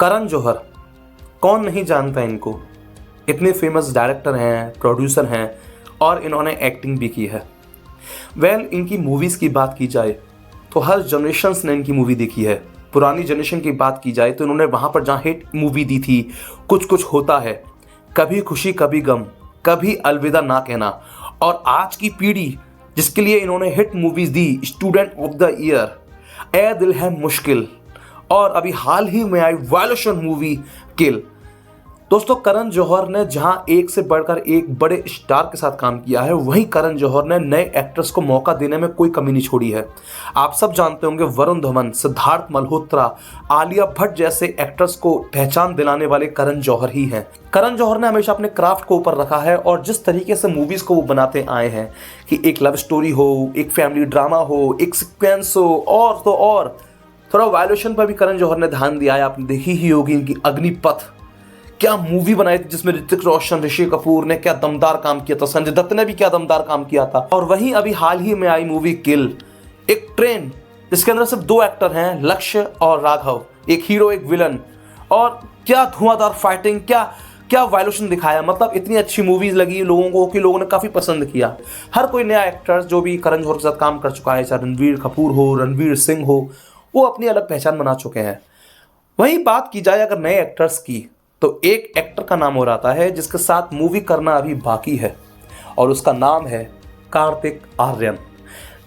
करण जौहर, कौन नहीं जानता इनको। इतने फेमस डायरेक्टर हैं, प्रोड्यूसर हैं और इन्होंने एक्टिंग भी की है। इनकी मूवीज़ की बात की जाए तो हर जनरेशन्स ने इनकी मूवी देखी है। पुरानी जनरेशन की बात की जाए तो इन्होंने वहाँ पर जहाँ हिट मूवी दी थी कुछ कुछ होता है, कभी खुशी कभी गम, कभी अलविदा ना कहना, और आज की पीढ़ी जिसके लिए इन्होंने हिट मूवीज़ दी, student of the year, Ae Dil Hai मुश्किल, और अभी हाल ही में आई वायलेशन मूवी किल। दोस्तों, करण जौहर ने जहां एक से बढ़कर एक बड़े स्टार के साथ काम किया है, वहीं करण जौहर ने नए एक्टर्स को मौका देने में कोई कमी नहीं छोड़ी है। आप सब जानते होंगे वरुण धवन, सिद्धार्थ मल्होत्रा, आलिया भट्ट जैसे एक्टर्स को पहचान दिलाने वाले करण जौहर ही हैं। करण जौहर ने हमेशा अपने क्राफ्ट को ऊपर रखा है और जिस तरीके से मूवीज को वो बनाते आए हैं कि एक लव स्टोरी हो, एक फैमिली ड्रामा हो, एक सिक्वेंस हो, और तो और थोड़ा वायलेशन पर भी करण जौहर ने ध्यान दिया है। आपने देखी ही होगी इनकी अग्निपथ, क्या मूवी बनाई थी जिसमें ऋतिक रोशन, ऋषि कपूर ने क्या दमदार काम किया था, संजय दत्त ने भी क्या दमदार काम किया था। और वहीं अभी हाल ही में आई मूवी किल, एक ट्रेन जिसके अंदर सिर्फ 2 एक्टर हैं, लक्ष्य और राघव, एक हीरो एक विलन, और क्या धुआंधार फाइटिंग, क्या वायलेशन दिखाया। मतलब इतनी अच्छी मूवीज लगी लोगों को कि लोगों ने काफी पसंद किया। हर कोई नया एक्टर जो भी करण जौहर के साथ काम कर चुका है, चाहे रणवीर कपूर हो, रणवीर सिंह हो, वो अपनी अलग पहचान बना चुके हैं। वहीं बात की जाए अगर नए एक्टर्स की, तो एक एक्टर का नाम हो रहा है जिसके साथ मूवी करना अभी बाकी है, और उसका नाम है कार्तिक आर्यन।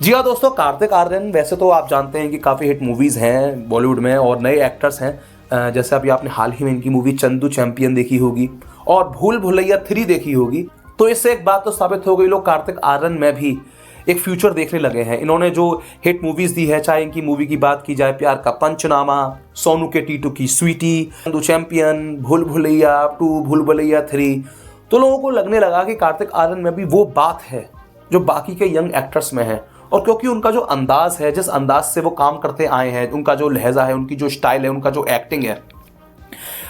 जी हाँ दोस्तों, कार्तिक आर्यन वैसे तो आप जानते हैं कि काफ़ी हिट मूवीज़ हैं बॉलीवुड में और नए एक्टर्स हैं। जैसे अभी आपने हाल ही में इनकी मूवी चंदू चैंपियन देखी होगी और भूल भुलैया 3 देखी होगी। तो इससे एक बात तो साबित हो गई, लोग कार्तिक आर्यन में भी एक फ्यूचर देखने लगे हैं। इन्होंने जो हिट मूवीज दी है, चाहे इनकी मूवी की बात की जाए प्यार का पंचनामा, सोनू के टीटू की स्वीटी, चंदू चैंपियन, भूल भुलैया 2, भूल भुलैया 3, तो लोगों को लगने लगा कि कार्तिक आर्यन में भी वो बात है जो बाकी के यंग एक्टर्स में है। और क्योंकि उनका जो अंदाज है, जिस अंदाज से वो काम करते आए हैं, उनका जो लहजा है, उनकी जो स्टाइल है, उनका जो एक्टिंग है।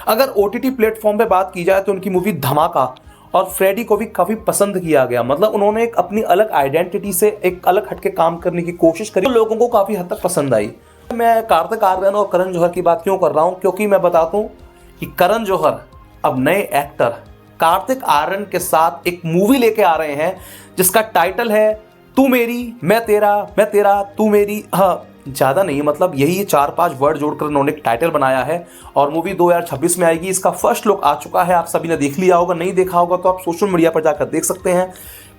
अगर OTT प्लेटफॉर्म पे बात की जाए तो उनकी मूवी धमाका और फ्रेडी को भी काफी पसंद किया गया। मतलब उन्होंने एक अपनी अलग आइडेंटिटी से एक अलग हटके काम करने की कोशिश करी, तो लोगों को काफी हद तक पसंद आई। मैं कार्तिक आर्यन और करण जौहर की बात क्यों कर रहा हूं, क्योंकि मैं बताता हूं कि करण जौहर अब नए एक्टर कार्तिक आर्यन के साथ एक मूवी लेके आ रहे हैं जिसका टाइटल है तू मेरी मैं तेरा तू मेरी। हाँ, ज़्यादा नहीं, मतलब यही 4-5 वर्ड जोड़कर उन्होंने एक टाइटल बनाया है और मूवी 2026 में आएगी। इसका फर्स्ट लुक आ चुका है, आप सभी ने देख लिया होगा। नहीं देखा होगा तो आप सोशल मीडिया पर जाकर देख सकते हैं,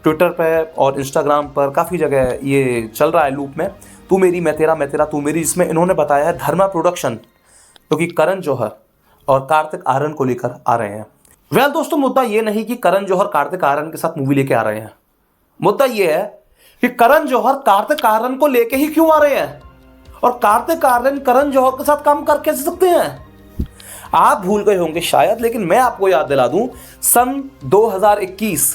ट्विटर पर और इंस्टाग्राम पर काफ़ी जगह ये चल रहा है लूप में, तू मेरी मैं तेरा तू मेरी। जिसमें इन्होंने बताया है धर्मा प्रोडक्शन, क्योंकि करण जौहर और कार्तिक आर्यन को लेकर आ रहे हैं। दोस्तों, मुद्दा ये नहीं कि करण जौहर कार्तिक आर्यन के साथ मूवी लेके आ रहे हैं, मुद्दा ये है कि करण जौहर कार्तिक आर्यन को लेके ही क्यों आ रहे हैं, और कार्तिक आर्यन करण जौहर के साथ काम कर कैसे सकते हैं। आप भूल गए होंगे शायद, लेकिन मैं आपको याद दिला दूं, सन 2021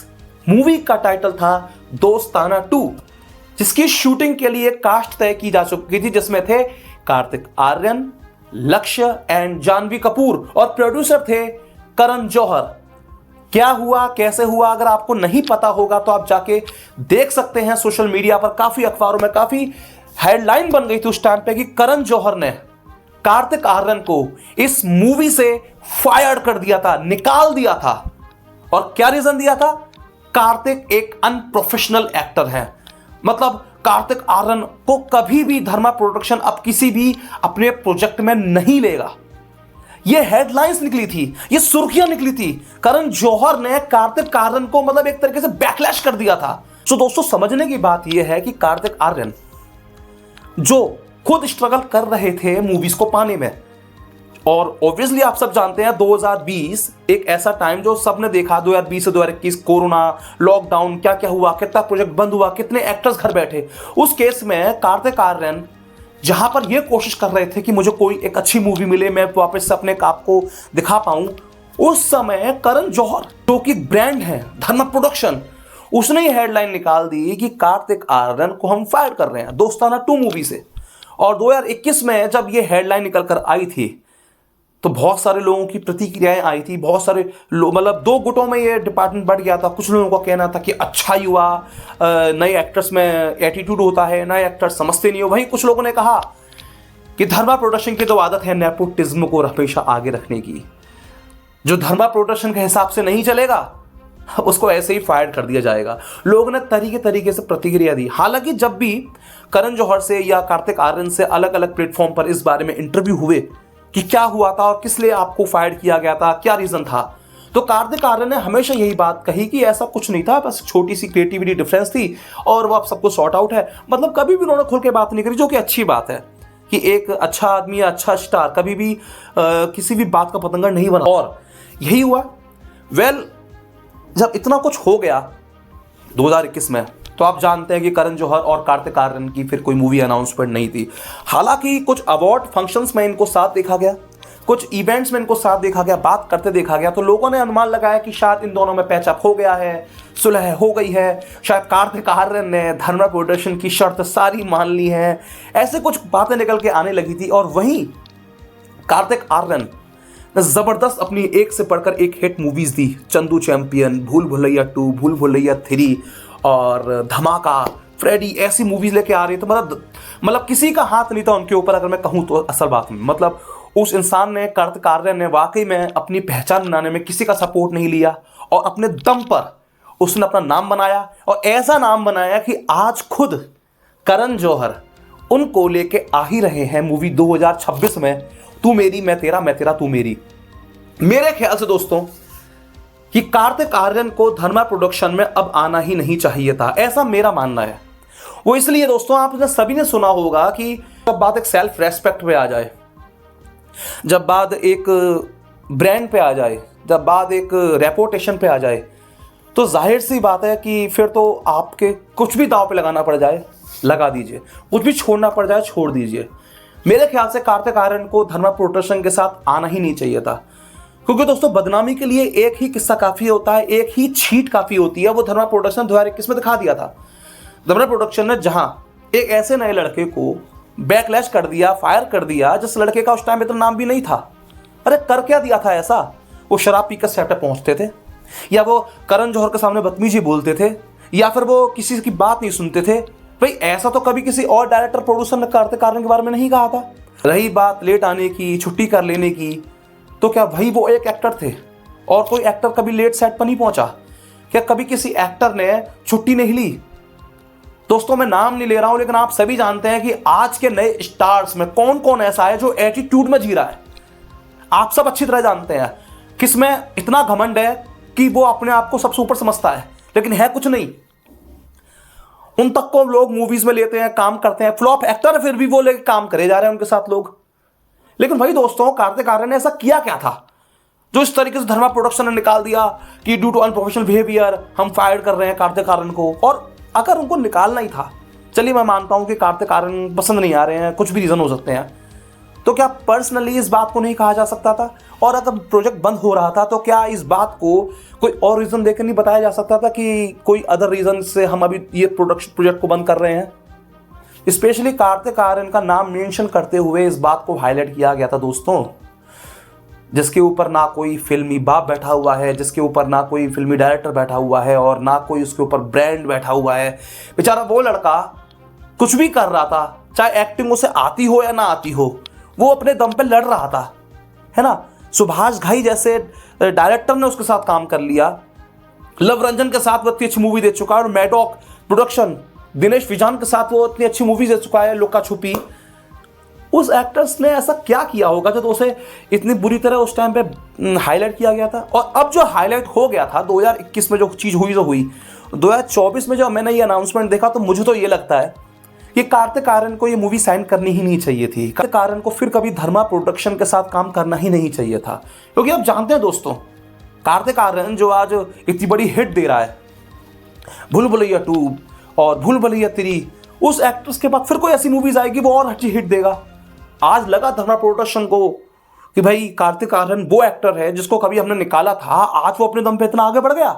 मूवी का टाइटल था दोस्ताना 2, जिसकी शूटिंग के लिए कास्ट तय की जा चुकी थी, जिसमें थे कार्तिक आर्यन, लक्ष्य एंड जानवी कपूर, और प्रोड्यूसर थे करण जौहर। क्या हुआ, कैसे हुआ, अगर आपको नहीं पता होगा तो आप जाके देख सकते हैं सोशल मीडिया पर। काफी अखबारों में काफी हेडलाइन बन गई थी उस टाइम पे कि करण जौहर ने कार्तिक आर्यन को इस मूवी से फायर कर दिया था, निकाल दिया था। और क्या रीजन दिया था? कार्तिक एक अनप्रोफेशनल एक्टर है। मतलब कार्तिक आर्यन को कभी भी धर्मा प्रोडक्शन अब किसी भी अपने प्रोजेक्ट में नहीं लेगा। ये हेडलाइंस निकली थी, ये सुर्खियां निकली थी। करण जौहर ने कार्तिक आर्यन को मतलब एक तरीके से बैकलैश कर दिया था। तो दोस्तों, समझने की बात यह है कि कार्तिक आर्यन जो खुद स्ट्रगल कर रहे थे मूवीज को पाने में, और ऑब्वियसली आप सब जानते हैं 2020 एक ऐसा टाइम जो सबने देखा, 2020 से 2021 कोरोना, लॉकडाउन, क्या क्या हुआ, कितना प्रोजेक्ट बंद हुआ, कितने एक्टर्स घर बैठे। उस केस में कार्तिक आर्यन जहां पर यह कोशिश कर रहे थे कि मुझे कोई एक अच्छी मूवी मिले, मैं वापस से अपने आप को दिखा पाऊं, उस समय करण जौहर जो कि ब्रांड है धर्मा प्रोडक्शन, उसने ये हेडलाइन निकाल दी कि कार्तिक आर्यन को हम फायर कर रहे हैं दोस्ताना 2 मूवी से। और 2021 में जब ये हेडलाइन निकल कर आई थी तो बहुत सारे लोगों की प्रतिक्रियाएं आई थी। बहुत सारे लोग, मतलब 2 गुटों में ये डिपार्टमेंट बढ़ गया था। कुछ लोगों का कहना था कि अच्छा ही हुआ, नए एक्टर्स में एटीट्यूड होता है, नए एक्टर्स समझते नहीं हो। वहीं कुछ लोगों ने कहा कि धर्मा प्रोडक्शन की तो आदत है नेपोटिज्म को हमेशा आगे रखने की। जो धर्मा प्रोडक्शन के हिसाब से नहीं चलेगा उसको ऐसे ही फायर कर दिया जाएगा। लोगों ने तरीके तरीके से प्रतिक्रिया दी। हालांकि जब भी करण जौहर से या कार्तिक आर्यन से अलग अलग प्लेटफॉर्म पर इस बारे में इंटरव्यू हुए कि क्या हुआ था और किस लिए आपको फायर किया गया था, क्या रीजन था, तो कार्तिक आर्यन ने हमेशा यही बात कही कि ऐसा कुछ नहीं था, बस छोटी सी क्रिएटिविटी डिफरेंस थी और वो अब सबको सॉर्ट आउट है। मतलब कभी भी उन्होंने खुल के बात नहीं करी, जो कि अच्छी बात है कि एक अच्छा आदमी या अच्छा स्टार कभी भी किसी भी बात का पतंगर नहीं बना। और यही हुआ। जब इतना कुछ हो गया 2021 में, तो आप जानते हैं कि करण जौहर और कार्तिक आर्यन की फिर कोई मूवी अनाउंसमेंट नहीं थी। हालांकि कुछ अवार्ड फंक्शंस में इनको साथ देखा गया, कुछ इवेंट्स में इनको साथ देखा गया, बात करते देखा गया, तो लोगों ने अनुमान लगाया कि शायद इन दोनों में पैचअप हो गया है, सुलह हो गई है, शायद कार्तिक आर्यन ने धर्मा प्रोडक्शन की शर्त सारी मान ली है। ऐसे कुछ बातें निकल के आने लगी थी। और वहीं कार्तिक आर्यन जबरदस्त अपनी एक से बढ़कर एक हिट मूवीज दी। चंदू चैंपियन, भूल भुलैया 2, भूल भुलैया 3 और धमाका, फ्रेडी, ऐसी मूवीज लेके आ रही है। तो मतलब किसी का हाथ नहीं था उनके ऊपर, अगर मैं कहूँ तो असल बात में। मतलब उस इंसान ने, कार्तिक आर्यन ने वाकई में अपनी पहचान बनाने में किसी का सपोर्ट नहीं लिया और अपने दम पर उसने अपना नाम बनाया। और ऐसा नाम बनाया कि आज खुद करण जौहर उनको लेके आ ही रहे हैं मूवी 2026 में, तू मेरी मैं तेरा, मैं तेरा तू मेरी। मेरे ख्याल से दोस्तों कि कार्तिक आर्यन को धर्मा प्रोडक्शन में अब आना ही नहीं चाहिए था, ऐसा मेरा मानना है। वो इसलिए दोस्तों, आपने सभी ने सुना होगा कि जब बात एक सेल्फ रेस्पेक्ट पे आ जाए, जब बात एक ब्रांड पे आ जाए, जब बात एक रेपुटेशन पे आ जाए, तो जाहिर सी बात है कि फिर तो आपके कुछ भी दांव पे लगाना पड़ जाए लगा दीजिए, कुछ भी छोड़ना पड़ जाए छोड़ दीजिए। मेरे ख्याल से कार्तिक आर्यन को धर्मा प्रोडक्शन के साथ आना ही नहीं चाहिए था, क्योंकि दोस्तों बदनामी के लिए एक ही किस्सा काफ़ी होता है, एक ही छीट काफ़ी होती है। वो धर्मा प्रोडक्शन 2021 में दिखा दिया था। धर्मा प्रोडक्शन ने जहां एक ऐसे नए लड़के को बैकलैश कर दिया, फायर कर दिया, जिस लड़के का उस टाइम इतना नाम भी नहीं था। अरे कर क्या दिया था ऐसा? वो शराब पीकर सेट पे पहुंचते थे, या वो करण जौहर के सामने बदतमीजी बोलते थे, या फिर वो किसी की बात नहीं सुनते थे। भाई ऐसा तो कभी किसी और डायरेक्टर प्रोड्यूसर ने कार्तिक आर्यन के बारे में नहीं कहा था। रही बात लेट आने की, छुट्टी कर लेने की, तो क्या भाई वो एक एक्टर थे और कोई एक्टर कभी लेट सेट पर नहीं पहुंचा? क्या कभी किसी एक्टर ने छुट्टी नहीं ली? दोस्तों मैं नाम नहीं ले रहा हूं, लेकिन आप सभी जानते हैं कि आज के नए स्टार्स में कौन कौन ऐसा है जो एटीट्यूड में जी रहा है। आप सब अच्छी तरह जानते हैं किसमें इतना घमंड है कि वो अपने आप को सबसे ऊपर समझता है, लेकिन है कुछ नहीं। उन तक को लोग मूवीज में लेते हैं, काम करते हैं, फ्लॉप एक्टर फिर भी वो लेके काम करे जा रहे हैं उनके साथ लोग। लेकिन भाई दोस्तों, कार्तिक आर्यन ने ऐसा किया क्या था जो इस तरीके से धर्मा प्रोडक्शन ने निकाल दिया कि ड्यू टू अनप्रोफेशनल बिहेवियर हम फायर कर रहे हैं कार्तिक आर्यन को? और अगर उनको निकालना ही था, चलिए मैं मानता हूं कि कार्तिक आर्यन पसंद नहीं आ रहे हैं, कुछ भी रीजन हो सकते हैं, तो क्या पर्सनली इस बात को नहीं कहा जा सकता था? और अगर प्रोजेक्ट बंद हो रहा था तो क्या इस बात को कोई और रीजन देकर नहीं बताया जा सकता था कि कोई अदर रीजन से हम अभी ये प्रोजेक्ट को बंद कर रहे हैं? स्पेशली कार्तिक आर्यन का नाम मेंशन करते हुए इस बात को हाईलाइट किया गया था दोस्तों, जिसके ऊपर ना कोई फिल्मी बाप बैठा हुआ है, जिसके ऊपर ना कोई फिल्मी डायरेक्टर बैठा हुआ है और ना कोई उसके ऊपर ब्रांड बैठा हुआ है। बेचारा वो लड़का कुछ भी कर रहा था, चाहे एक्टिंग उसे आती हो या ना आती हो, वो अपने दम पे लड़ रहा था, है ना। सुभाष घाई जैसे डायरेक्टर ने उसके साथ काम कर लिया, लव रंजन के साथ वो इतनी अच्छी मूवी दे चुका है, और मैडॉक प्रोडक्शन दिनेश विजान के साथ वो इतनी अच्छी मूवी दे चुका है, लुका छुपी। उस एक्टर्स ने ऐसा क्या किया होगा जो उसे इतनी बुरी तरह उस टाइम पे हाईलाइट किया गया था? और अब जो हाईलाइट हो गया था 2021 में, जो चीज़ हुई तो हुई, 2024 में जो मैंने ये अनाउंसमेंट देखा तो मुझे तो ये लगता है कि कार्तिक आर्यन को ये मूवी साइन करनी ही नहीं चाहिए थी। कार्तिक आर्यन को फिर कभी धर्मा प्रोडक्शन के साथ काम करना ही नहीं चाहिए था, क्योंकि आप जानते हैं दोस्तों, कार्तिक आर्यन जो आज इतनी बड़ी हिट दे रहा है, भूल भुलैया 2 और भूल भुलैया 3, उस एक्ट्रेस के बाद फिर कोई ऐसी मूवीज आएगी वो और अच्छी हिट देगा। आज लगा धर्मा प्रोडक्शन को कि भाई कार्तिक आर्यन वो एक्टर है जिसको कभी हमने निकाला था, आज वो अपने दम पे इतना आगे बढ़ गया,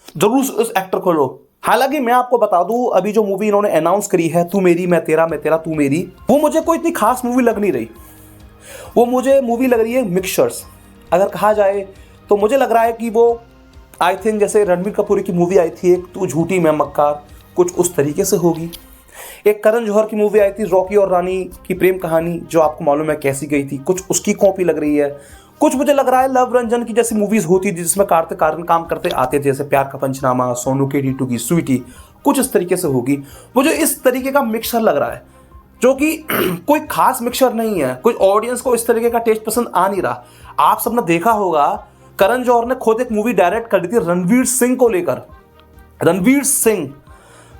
जरूर उस एक्टर को लो। हालांकि मैं आपको बता दूं, अभी जो मूवी इन्होंने अनाउंस करी है, तू मेरी मैं तेरा, मैं तेरा तू मेरी, वो मुझे कोई इतनी खास मूवी लग नहीं रही। वो मुझे मूवी लग रही है मिक्सचर्स। अगर कहा जाए तो मुझे लग रहा है कि वो आई थिंक जैसे रणबीर कपूर की मूवी आई थी एक, तू झूठी मैं मक्कार, कुछ उस तरीके से होगी। एक करण जौहर की मूवी आई थी रॉकी और रानी की प्रेम कहानी, जो आपको मालूम है कैसी गई थी, कुछ उसकी कॉपी लग रही है। कुछ मुझे लग रहा है लव रंजन की जैसी मूवीज होती थी जिसमें कार्तिक आर्यन काम करते आते थे, जैसे प्यार का पंचनामा, सोनू के D2 की स्वीटी, कुछ इस तरीके से होगी। मुझे इस तरीके का मिक्सचर लग रहा है जो कि कोई खास मिक्सचर नहीं है, कोई ऑडियंस को इस तरीके का टेस्ट पसंद आ नहीं रहा। आप सबने देखा होगा करण जौहर ने खुद एक मूवी डायरेक्ट कर दी थी रणवीर सिंह को लेकर। रणवीर सिंह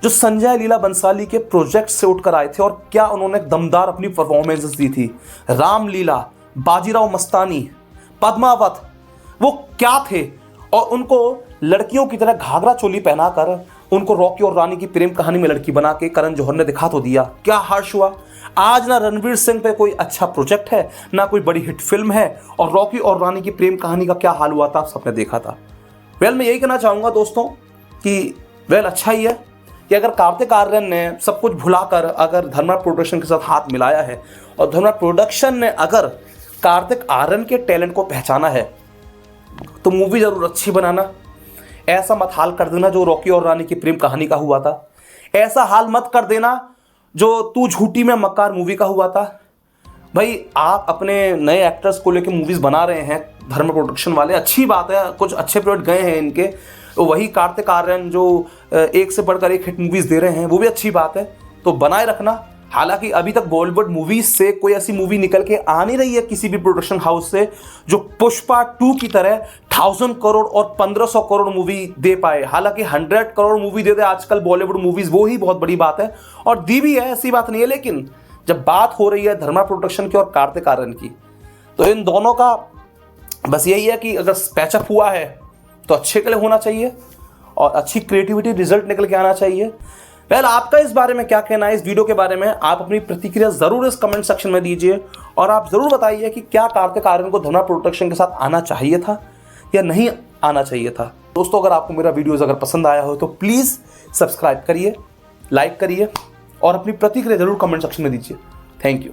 जो संजय लीला बंसाली के प्रोजेक्ट से उठकर आए थे, और क्या उन्होंने दमदार अपनी परफॉर्मेंसेस दी थी। रामलीला, बाजीराव मस्तानी, पद्मावत, वो क्या थे। और उनको लड़कियों की तरह घाघरा चोली पहनाकर उनको रॉकी और रानी की प्रेम कहानी में लड़की बना के करण जौहर ने दिखा तो दिया। क्या हर्ष हुआ। आज ना रणवीर सिंह पे कोई अच्छा प्रोजेक्ट है, ना कोई बड़ी हिट फिल्म है, और रॉकी और रानी की प्रेम कहानी का क्या हाल हुआ था आप सबने देखा था। मैं यही कहना चाहूँगा दोस्तों कि अच्छा ही है कि अगर कार्तिक आर्यन ने सब कुछ भुलाकर अगर धर्मा प्रोडक्शन के साथ हाथ मिलाया है, और धर्मा प्रोडक्शन ने अगर कार्तिक आर्यन के टैलेंट को पहचाना है, तो मूवी जरूर अच्छी बनाना। ऐसा मत हाल कर देना जो रॉकी और रानी की प्रेम कहानी का हुआ था। ऐसा हाल मत कर देना जो तू झूठी में मक्कार मूवी का हुआ था। भाई आप अपने नए एक्टर्स को लेकर मूवीज बना रहे हैं धर्म प्रोडक्शन वाले, अच्छी बात है, कुछ अच्छे प्रोजेक्ट गए हैं इनके। तो वही कार्तिक आर्यन जो एक से बढ़कर एक हिट मूवीज दे रहे हैं, वो भी अच्छी बात है, तो बनाए रखना। हालांकि अभी तक बॉलीवुड मूवीज से कोई ऐसी मूवी निकल के आ नहीं रही है किसी भी प्रोडक्शन हाउस से जो पुष्पा 2 की तरह 1000 करोड़ और 1500 करोड़ मूवी दे पाए। हालांकि 100 करोड़ मूवी दे दे आजकल बॉलीवुड मूवीज, वो ही बहुत बड़ी बात है, और दी भी है, ऐसी बात नहीं है। लेकिन जब बात हो रही है धर्मा प्रोडक्शन की और कार्तिक आर्यन की, तो इन दोनों का बस यही है कि अगर पैचअप हुआ है तो अच्छे के लिए होना चाहिए और अच्छी क्रिएटिविटी रिजल्ट निकल के आना चाहिए। आपका इस बारे में क्या कहना है, इस वीडियो के बारे में आप अपनी प्रतिक्रिया जरूर इस कमेंट सेक्शन में दीजिए, और आप जरूर बताइए कि क्या कार्तिक आर्यन को धर्मा प्रोडक्शन के साथ आना चाहिए था या नहीं आना चाहिए था। दोस्तों अगर आपको मेरा वीडियोस अगर पसंद आया हो तो प्लीज़ सब्सक्राइब करिए, लाइक करिए और अपनी प्रतिक्रिया जरूर कमेंट सेक्शन में दीजिए। Thank you.